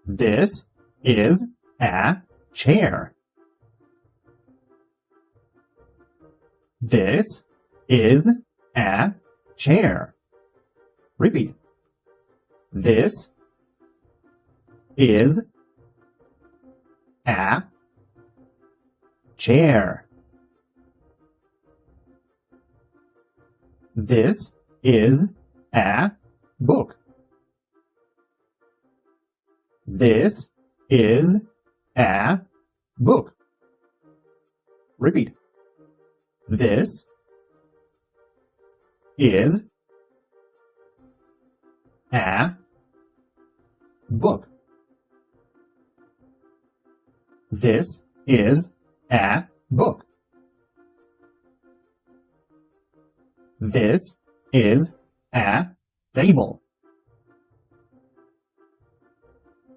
This is a chair. This is a chair. Repeat. This is a chair. This is a book. This is a book. Repeat. This is a book. This is a book. This is a table.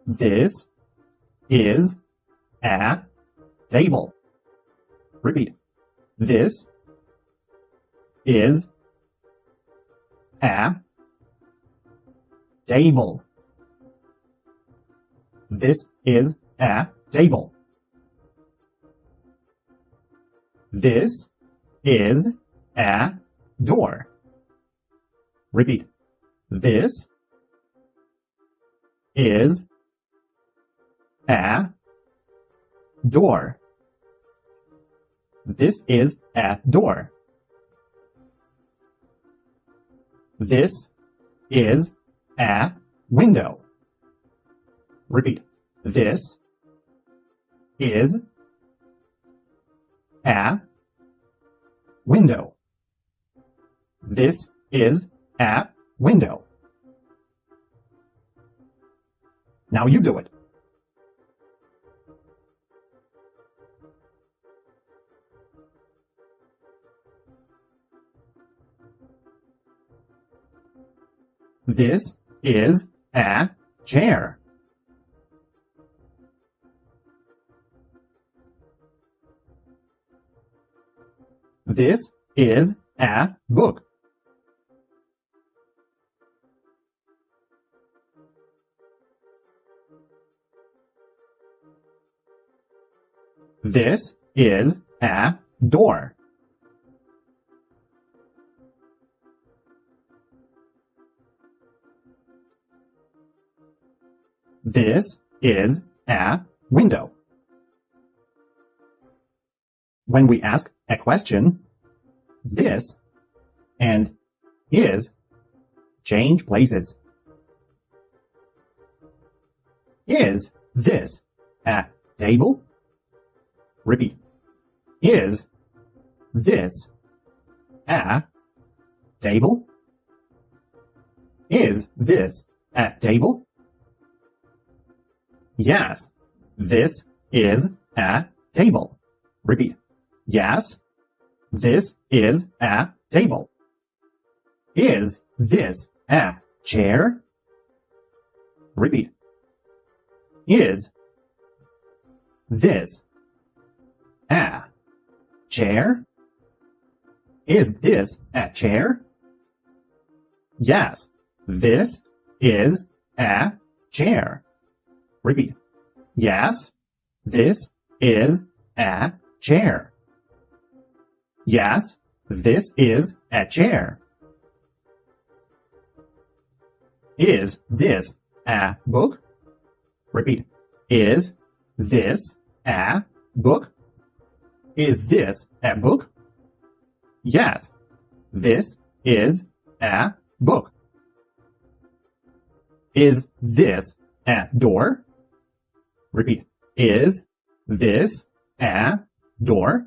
This is a table. Repeat. This is a table. This is a table. This is a door. Repeat. This is a door. This is a door. This is a window. Repeat. This is a window. This is a window. Now you do it. This is a chair. This is a book. This is a door. This is a window. When we ask a question, this and is change places. Is this a table? Repeat. Is this a table? Is this a table? Yes, this is a table. Repeat. Yes, this is a table. Is this a chair? Repeat. Is this a chair? Is this a chair? Yes, this is a chair. Repeat. Yes, this is a chair. Yes, this is a chair. Is this a book? Repeat. Is this a book? Is this a book? Yes, this is a book. Is this a door? Repeat. Is this a door?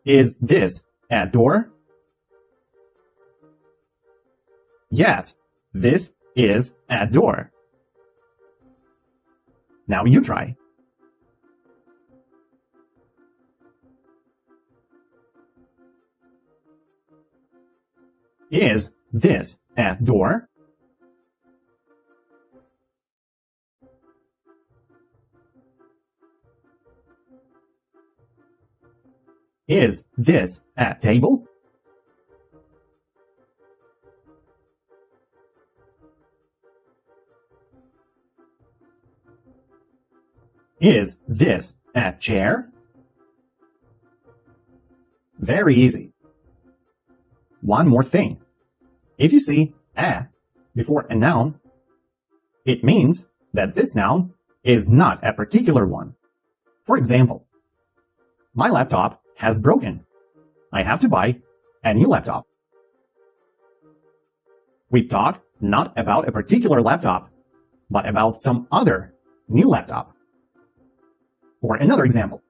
Is this a door? Yes, this is a door. Now you try. Is this a door? Is this a table? Is this a chair? Very easy. One more thing. If you see a before a noun, it means that this noun is not a particular one. For example, my laptop has broken. I have to buy a new laptop. We talk not about a particular laptop, but about some other new laptop. Or another example.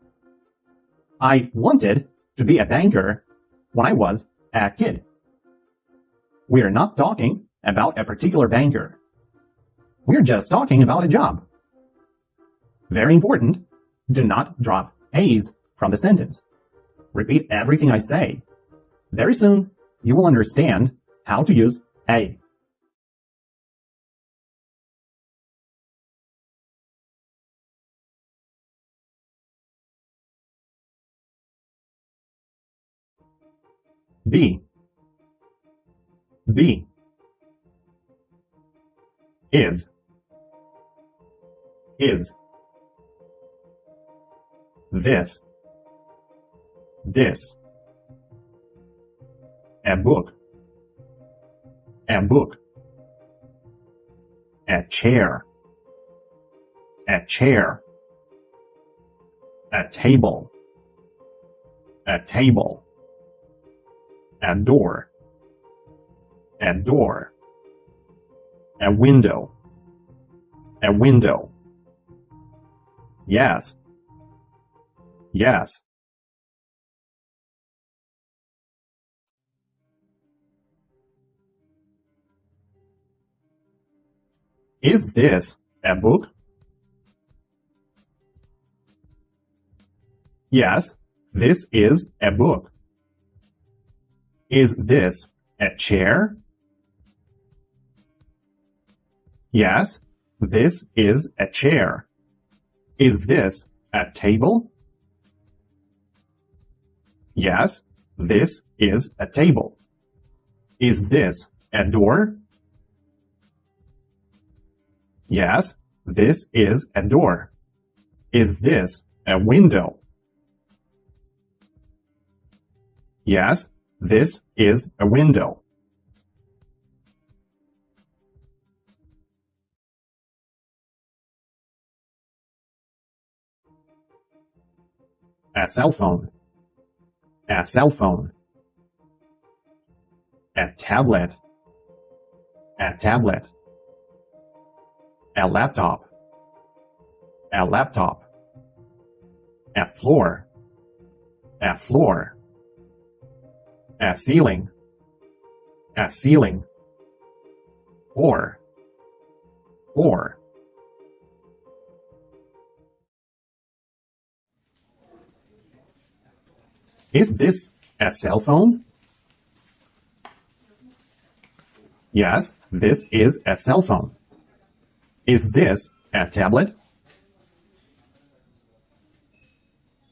I wanted to be a banker when I was a kid. We are not talking about a particular banker. We're just talking about a job. Very important, do not drop A's from the sentence. Repeat everything I say. Very soon, you will understand how to use a. B. B. Is. Is. This. This. A book. A book. A chair. A chair. A table. A table. A door. A door. A window. A window. Yes. Yes. Is this a book? Yes, this is a book. Is this a chair? Yes, this is a chair. Is this a table? Yes, this is a table. Is this a door? Yes, this is a door. Is this a window? Yes, this is a window. A cell phone. A cell phone. A tablet. A tablet. A laptop. A laptop. A floor. A floor. A ceiling. A ceiling. Or. Is this a cell phone? Yes, this is a cell phone. Is this a tablet?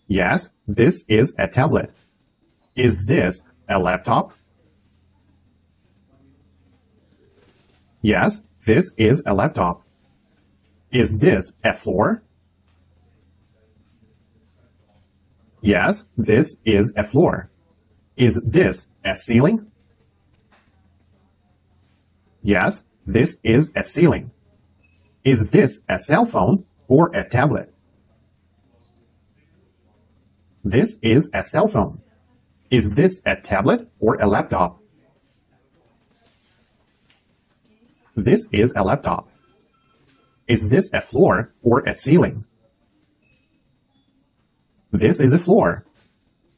Yes, this is a tablet. Is this a laptop? Yes, this is a laptop. Is this a floor? Yes, this is a floor. Is this a ceiling? Yes, this is a ceiling. Is this a cell phone or a tablet? This is a cell phone. Is this a tablet or a laptop? This is a laptop. Is this a floor or a ceiling? This is a floor.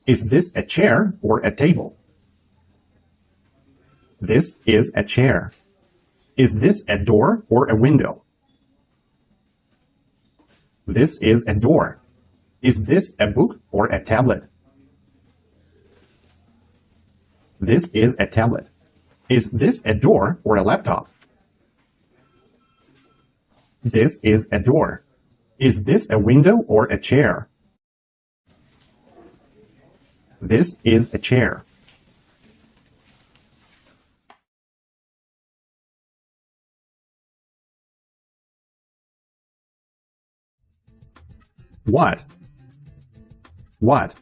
Is this a chair or a table? This is a chair. Is this a door or a window? This is a door. Is this a book or a tablet? This is a tablet. Is this a door or a laptop? This is a door. Is this a window or a chair? This is a chair. What? What?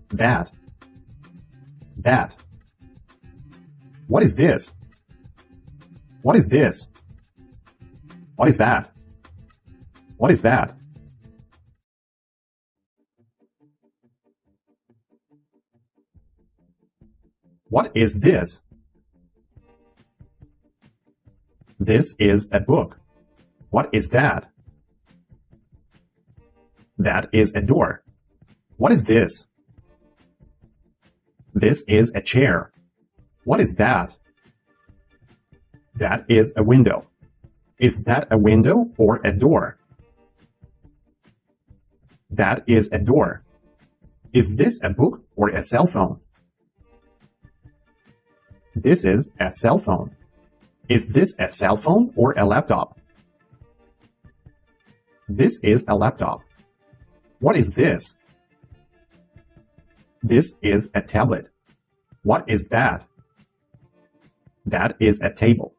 That. That. What is this? What is this? What is that? What is that? What is this? This is a book. What is that? That is a door. What is this? This is a chair. What is that? That is a window. Is that a window or a door? That is a door. Is this a book or a cell phone? This is a cell phone. Is this a cell phone or a laptop? This is a laptop. What is this? This is a tablet. What is that? That is a table.